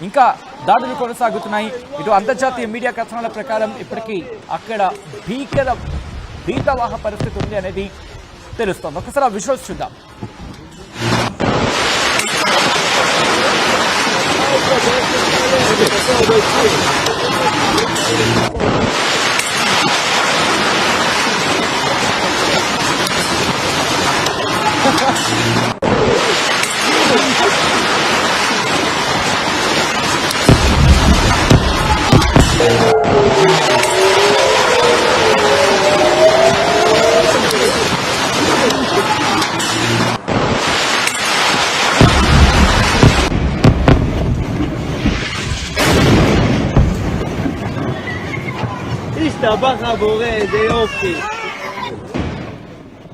ఇంకా దాడులు కొనసాగుతున్నాయి. ఇటు అంతర్జాతీయ మీడియా కథనాల ప్రకారం ఇప్పటికీ అక్కడ భీతవాహ పరిస్థితి ఉంది అనేది తెలుస్తోంది. ఒకసారి ఆ విజువల్స్ చూద్దాం.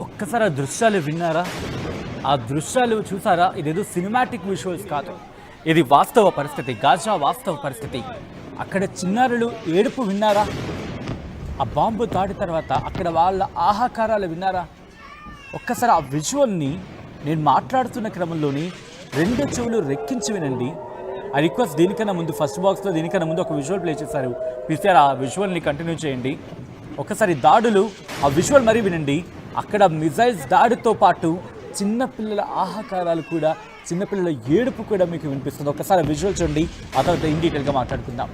ఒక్కసారి ఆ దృశ్యాలు విన్నారా? ఆ దృశ్యాలు చూసారా? ఇదేదో సినిమాటిక్ విజువల్స్ కాదు, ఇది వాస్తవ పరిస్థితి, గాజా వాస్తవ పరిస్థితి. అక్కడ చిన్నారులు ఏడుపు విన్నారా? ఆ బాంబు దాడి తర్వాత అక్కడ వాళ్ళ ఆహాకారాలు విన్నారా? ఒక్కసారి ఆ విజువల్ని నేను మాట్లాడుతున్న క్రమంలోని 2 చెవులు రెక్కించి వినండి. ఐ రిక్వెస్ట్ దీనికన్నా ముందు ఫస్ట్ బాక్స్లో దీనికన్నా ముందు ఒక విజువల్ ప్లే చేశారు. పిసిఆర్ ఆ విజువల్ని కంటిన్యూ చేయండి. ఒకసారి దాడులు ఆ విజువల్ మరీ వినండి. అక్కడ మిజైల్స్ దాడితో పాటు చిన్నపిల్లల ఆహాకారాలు కూడా, చిన్నపిల్లల ఏడుపు కూడా మీకు వినిపిస్తుంది. ఒకసారి విజువల్ చూడండి, ఆ తర్వాత ఇన్ డీటెయిల్గా మాట్లాడుకుందాం.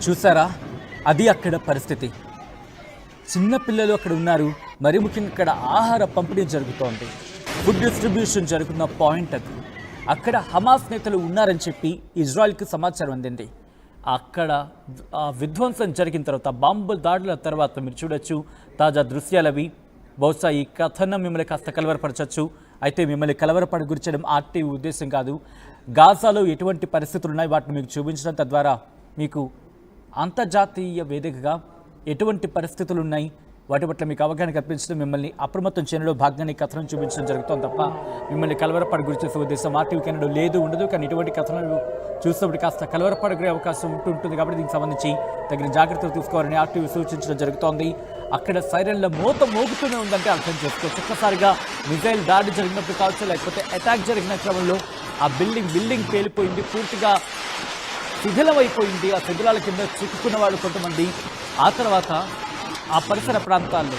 చూసారా? అది అక్కడ పరిస్థితి. చిన్నపిల్లలు అక్కడ ఉన్నారు. మరి ముఖ్యంగా అక్కడ ఆహార పంపిణీ జరుగుతోంది, ఫుడ్ డిస్ట్రిబ్యూషన్ జరుగుతున్న పాయింట్ అది. అక్కడ హమాస్ నేతలు ఉన్నారని చెప్పి ఇజ్రాయెల్కి సమాచారం అందింది. అక్కడ విధ్వంసం జరిగిన తర్వాత, బాంబు దాడుల తర్వాత మీరు చూడొచ్చు తాజా దృశ్యాలవి. బహుశా ఈ కథనం మిమ్మల్ని కాస్త కలవరపరచచ్చు. అయితే మిమ్మల్ని కలవరపడి గురించడం ఆర్టీవీ ఉద్దేశం కాదు. గాజాలో ఎటువంటి పరిస్థితులు ఉన్నాయి వాటిని మీకు చూపించడం, తద్వారా మీకు అంతర్జాతీయ వేదికగా ఎటువంటి పరిస్థితులు ఉన్నాయి వాటి పట్ల మీకు అవగాహన కల్పించడం, మిమ్మల్ని అప్రమత్తం చేయడంలో భాగంగానే కథనం చూపించడం జరుగుతుంది తప్ప మిమ్మల్ని కలవరపడి గురి చేసే ఉద్దేశం ఆర్టీవీ కెనడా లేదు, ఉండదు. కానీ ఇటువంటి కథనాలు చూసినప్పుడు కాస్త కలవరపడే అవకాశం ఉంటుంది. కాబట్టి దీనికి సంబంధించి తగిన జాగ్రత్తలు తీసుకోవాలని ఆర్టీవీ సూచించడం జరుగుతోంది. అక్కడ సైరన్ల మోత మోగుతూనే ఉందంటే అర్థం చేసుకోవచ్చు. ఒక్కసారిగా మిజైల్ దాడి జరిగినప్పుడు కావచ్చు, లేకపోతే అటాక్ జరిగిన క్రమంలో ఆ బిల్డింగ్ పేలిపోయింది, పూర్తిగా శిథిలమైపోయింది. ఆ శిథిలాల కింద చిక్కుకున్న వాళ్ళు కొంతమంది. ఆ తర్వాత ఆ పరిసర ప్రాంతాల్లో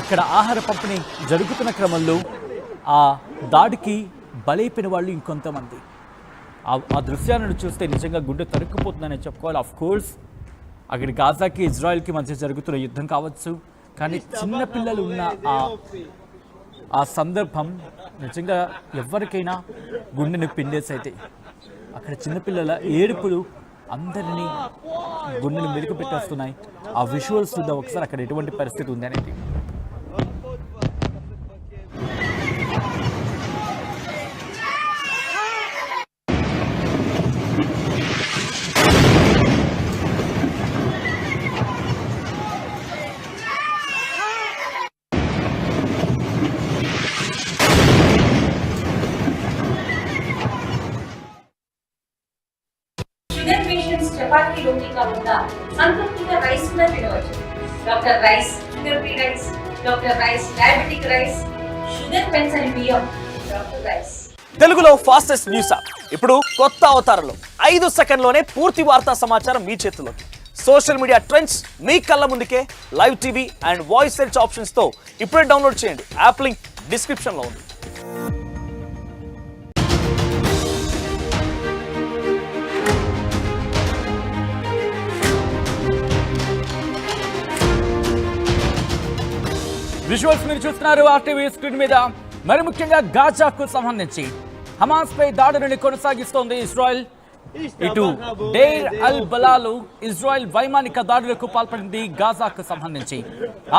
అక్కడ ఆహార పంపిణీ జరుగుతున్న క్రమంలో ఆ దాడికి బలైపోయిన వాళ్ళు ఇంకొంతమంది. ఆ దృశ్యాలను చూస్తే నిజంగా గుండె తరుక్కుపోతుందని చెప్పుకోవాలి. ఆఫ్ కోర్స్ అక్కడ గాజాకి ఇజ్రాయెల్కి మధ్య జరుగుతున్న యుద్ధం కావచ్చు, కానీ చిన్నపిల్లలు ఉన్న ఆ సందర్భం నిజంగా ఎవరికైనా గుండెని పిండేసైతే. అక్కడ చిన్నపిల్లల ఏడుపులు అందరినీ గుండెని మెరుగు పెట్టేస్తున్నాయి. ఆ విజువల్స్ చూద్దాం ఒకసారి అక్కడ ఎటువంటి పరిస్థితి ఉంది అనేది. చపాతీ రోటీ కాకుండా సంతృప్తిగా రైస్ కూడా తినవచ్చు. Doctor rice, sugar free rice, doctor rice diabetic rice, sugar పెన్సని బియ్యం, డాక్టర్ రైస్. తెలుగులో ఫాస్టెస్ట్ న్యూస్ యాప్ ఇప్పుడు కొత్త అవతారంలో 5 సెకండ్లోనే పూర్తి వార్తా సమాచారం మీ చేతుల్లోకి. సోషల్ మీడియా ట్రెండ్స్ మీ కళ్ళ ముందుకే live TV and voice search options తో ఇప్పుడే డౌన్లోడ్ చేయండి. యాప్ లింక్ డిస్క్రిప్షన్ లో ఉంది. విజువల్స్ మీరు చూస్తున్నారు ఆర్టీవీ స్క్రీన్ మీద. మరి ముఖ్యంగా గాజాకు సంబంధించి హమాస్ పై దాడులను కొనసాగిస్తోంది ఇజ్రాయెల్. ఇటు డెయిర్ అల్ బలాలో ఇజ్రాయెల్ వైమానిక దాడులకు పాల్పడింది. గాజాకు సంబంధించి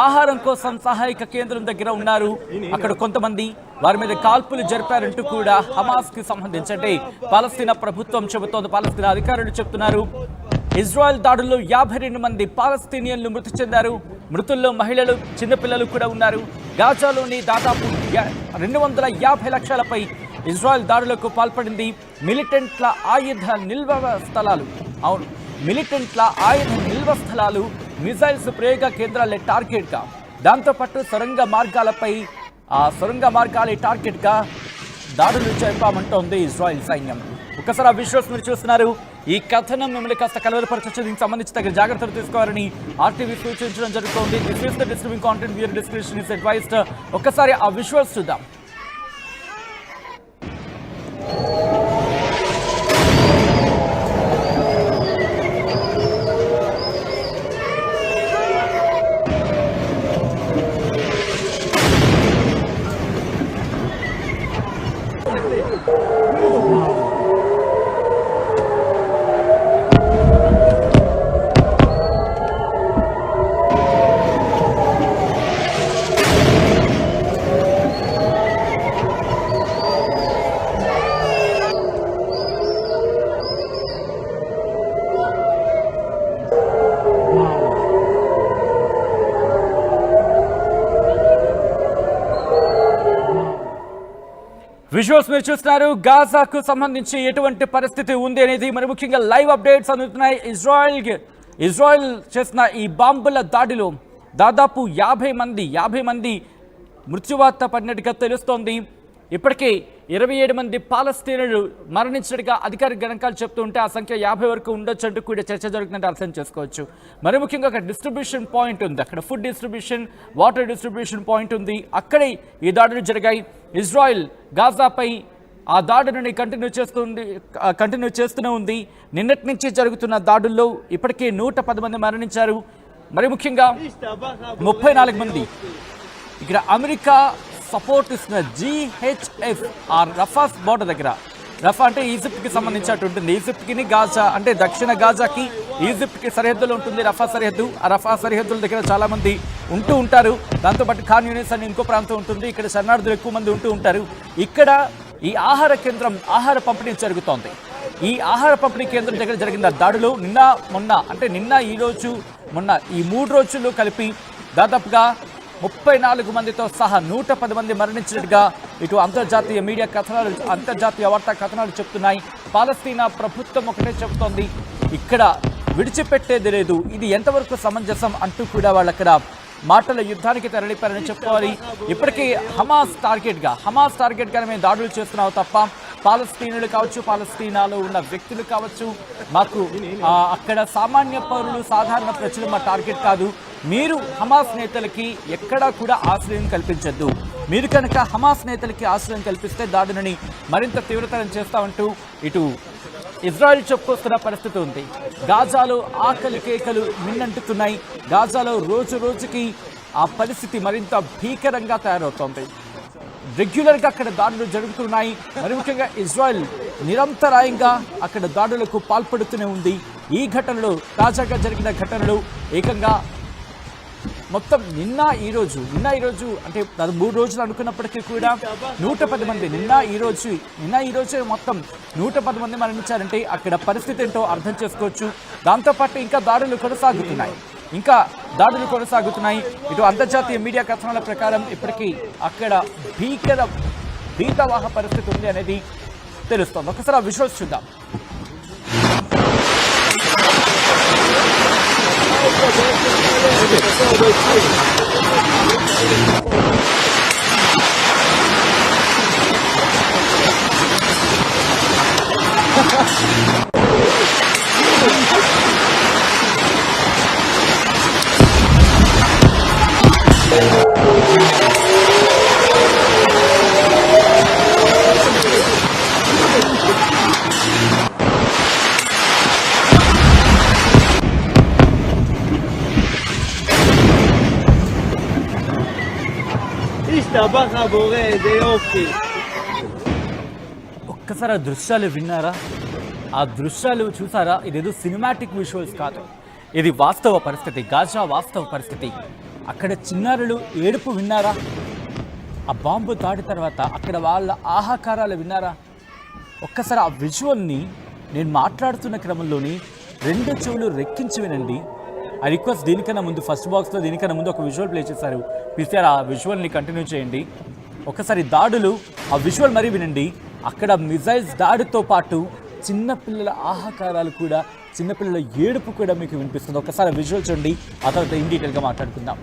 ఆహారం కోసం సహాయక కేంద్రం దగ్గర ఉన్నారు. అక్కడ కొంతమంది వారి మీద కాల్పులు జరిపారంటూ కూడా హమాస్ కి సంబంధించి అంటే పాలస్తీనా ప్రభుత్వం చెబుతోంది, పాలస్తీనా అధికారులు చెప్తున్నారు. ఇజ్రాయెల్ దాడుల్లో 52 మంది పాలస్తీనియన్లు మృతి చెందారు. మృతుల్లో మహిళలు, చిన్నపిల్లలు కూడా ఉన్నారు. గాజాలోని దాదాపు 250 లక్షలపై ఇజ్రాయెల్ దాడులకు పాల్పడింది. మిలిటెంట్ల ఆయుధ నిల్వ స్థలాలు మిసైల్స్ ప్రయోగ కేంద్రాలే టార్గెట్గా, దాంతోపాటు సొరంగ మార్గాలే టార్గెట్గా దాడులు జరిపామంటోంది ఇజ్రాయెల్ సైన్యం. ఒకసారి ఆ విజువల్స్ మీరు చూస్తున్నారు. ఈ కథనం మిమ్మల్ని కాస్త కలవరపరచవచ్చు. దీనికి సంబంధించి తగిన జాగ్రత్తలు తీసుకోవాలని ఆర్టీవీ సూచించడం జరుగుతోంది. This is the disturbing content, viewer description is advised. ఒక్కసారి ఆ విజువల్స్ చూద్దాం. విజువల్స్ మీరు చూస్తున్నారు. గాజాకు సంబంధించి ఎటువంటి పరిస్థితి ఉంది అనేది మరి ముఖ్యంగా లైవ్ అప్డేట్స్ అందుతున్నాయి. ఇజ్రాయెల్ చేసిన ఈ బాంబుల దాడిలో దాదాపు 50 మంది మృత్యువార్త పడినట్టుగా తెలుస్తోంది. ఇప్పటికే 27 మంది పాలస్తీనులు మరణించినట్టుగా అధికారిక గణాంకాలు చెప్తూ ఉంటే ఆ సంఖ్య 50 వరకు ఉండొచ్చు అంటూ కూడా చర్చ జరుగుతుందంటే అర్థం చేసుకోవచ్చు. మరి ముఖ్యంగా అక్కడ డిస్ట్రిబ్యూషన్ పాయింట్ ఉంది, అక్కడ food distribution, water distribution point ఉంది. అక్కడే ఈ దాడులు జరిగాయి. ఇజ్రాయెల్ గాజాపై ఆ దాడులను కంటిన్యూ చేస్తూనే ఉంది. నిన్నటి నుంచి జరుగుతున్న దాడుల్లో ఇప్పటికే 110 మంది మరణించారు. మరి ముఖ్యంగా 34 మంది ఇక్కడ అమెరికా సపోర్ట్ ఇస్తున్న GHF ఆ రఫాస్ బోర్డర్ దగ్గర, రఫా అంటే ఈజిప్ట్కి సంబంధించినట్టు ఉంటుంది. ఈజిప్ట్కి గాజా అంటే దక్షిణ గాజాకి ఈజిప్ట్కి సరిహద్దులో ఉంటుంది రఫా సరిహద్దు. ఆ రఫా సరిహద్దుల దగ్గర చాలా మంది ఉంటూ ఉంటారు. దాంతోపాటు ఖాన్ యూనిస్ అని ఇంకో ప్రాంతం ఉంటుంది. ఇక్కడ శరణార్థులు ఎక్కువ మంది ఉంటూ ఉంటారు. ఇక్కడ ఈ ఆహార పంపిణీ జరుగుతోంది. ఈ ఆహార పంపిణీ కేంద్రం దగ్గర జరిగిన దాడులు నిన్న ఈ రోజు ఈ 3 రోజుల్లో కలిపి దాదాపుగా 34 మందితో సహా 110 మంది మరణించినట్టుగా ఇటు అంతర్జాతీయ వార్తా కథనాలు చెప్తున్నాయి. పాలస్తీనా ప్రభుత్వం ఒకటే చెబుతోంది, ఇక్కడ విడిచిపెట్టేది లేదు, ఇది ఎంతవరకు సమంజసం అంటూ కూడా వాళ్ళు అక్కడ మాటల యుద్ధానికి తెరలిపారని చెప్పుకోవాలి. ఇప్పటికీ హమాస్ టార్గెట్గా మేము దాడులు చేస్తున్నావు తప్ప పాలస్తీనులు కావచ్చు, పాలస్తీనాలో ఉన్న వ్యక్తులు కావచ్చు, మాకు అక్కడ సామాన్య పౌరులు, సాధారణ ప్రజలు మా టార్గెట్ కాదు. మీరు హమాస్ నేతలకి ఎక్కడా కూడా ఆశ్రయం కల్పించద్దు. మీరు కనుక హమాస్ నేతలకి ఆశ్రయం కల్పిస్తే దాడులని మరింత తీవ్రతరం చేస్తామంటూ ఇటు ఇజ్రాయెల్ చెప్పుకొస్తున్న పరిస్థితి ఉంది. గాజాలో ఆకలి కేకలు మిన్నంటుతున్నాయి. గాజాలో రోజుకి ఆ పరిస్థితి మరింత భీకరంగా తయారవుతోంది. రెగ్యులర్గా అక్కడ దాడులు జరుగుతున్నాయి. మరి ముఖ్యంగా ఇజ్రాయెల్ నిరంతరాయంగా అక్కడ దాడులకు పాల్పడుతూనే ఉంది. ఈ ఘటనలో తాజాగా జరిగిన ఘటనలు ఏకంగా మొత్తం నిన్న ఈ రోజు అంటే 3 రోజులు అనుకున్నప్పటికీ కూడా 110 మంది నిన్న ఈ రోజు మొత్తం 110 మంది మరణించారంటే అక్కడ పరిస్థితి ఏంటో అర్థం చేసుకోవచ్చు. దాంతోపాటు ఇంకా దాడులు కొనసాగుతున్నాయి. ఇటు అంతర్జాతీయ మీడియా కథనాల ప్రకారం ఇప్పటికీ అక్కడ భీతవాహ పరిస్థితి ఉంది అనేది తెలుస్తోంది. ఒకసారి ఆ విజువల్స్ చూద్దాం. ఒక్కసారి ఆ దృశ్యాలు విన్నారా? ఆ దృశ్యాలు చూసారా? ఇదేదో సినిమాటిక్ విజువల్స్ కాదు, ఇది వాస్తవ పరిస్థితి, గాజా వాస్తవ పరిస్థితి. అక్కడ చిన్నారులు ఏడుపు విన్నారా? ఆ బాంబు దాడి తర్వాత అక్కడ వాళ్ళ ఆహాకారాలు విన్నారా? ఒక్కసారి ఆ విజువల్ని నేను మాట్లాడుతున్న క్రమంలోని 2 చెవులు రెక్కించి వినండి. ఐ రిక్వెస్ట్ దీనికన్నా ముందు ఫస్ట్ బాక్స్లో దీనికన్నా ముందు ఒక విజువల్ ప్లే చేశారు. పిసిఆర్ ఆ విజువల్ని కంటిన్యూ చేయండి. ఒకసారి దాడులు ఆ విజువల్ మరీ వినండి. అక్కడ మిజైల్స్ దాడితో పాటు చిన్నపిల్లల ఆహాకారాలు కూడా, చిన్నపిల్లల ఏడుపు కూడా మీకు వినిపిస్తుంది. ఒకసారి విజువల్ చూడండి, ఆ తర్వాత ఇన్ డీటెయిల్గా మాట్లాడుకుందాం.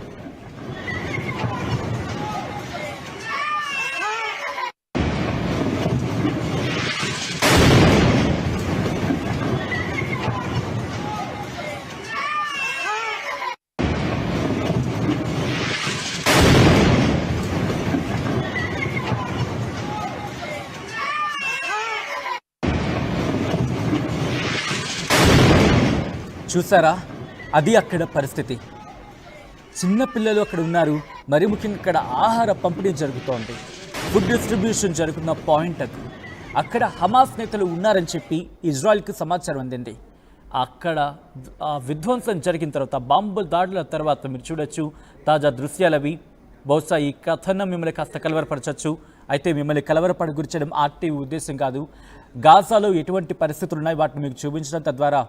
చూసారా? అది అక్కడ పరిస్థితి. చిన్నపిల్లలు అక్కడ ఉన్నారు, మరి ముఖ్యంగా అక్కడ ఆహార పంపిణీ జరుగుతోంది, ఫుడ్ డిస్ట్రిబ్యూషన్ జరుగుతున్న పాయింట్ అది. అక్కడ హమాస్ నేతలు ఉన్నారని చెప్పి ఇజ్రాయెల్కి సమాచారం అందింది. అక్కడ విధ్వంసం జరిగిన తర్వాత, బాంబు దాడుల తర్వాత మీరు చూడొచ్చు తాజా దృశ్యాలు అవి. బహుశా ఈ కథనం మిమ్మల్ని కాస్త కలవరపరచచ్చు. అయితే మిమ్మల్ని కలవరపడ గురించడం ఆర్టీవీ ఉద్దేశం కాదు. గాజాలో ఎటువంటి పరిస్థితులు ఉన్నాయి వాటిని మీకు చూపించడం, తద్వారా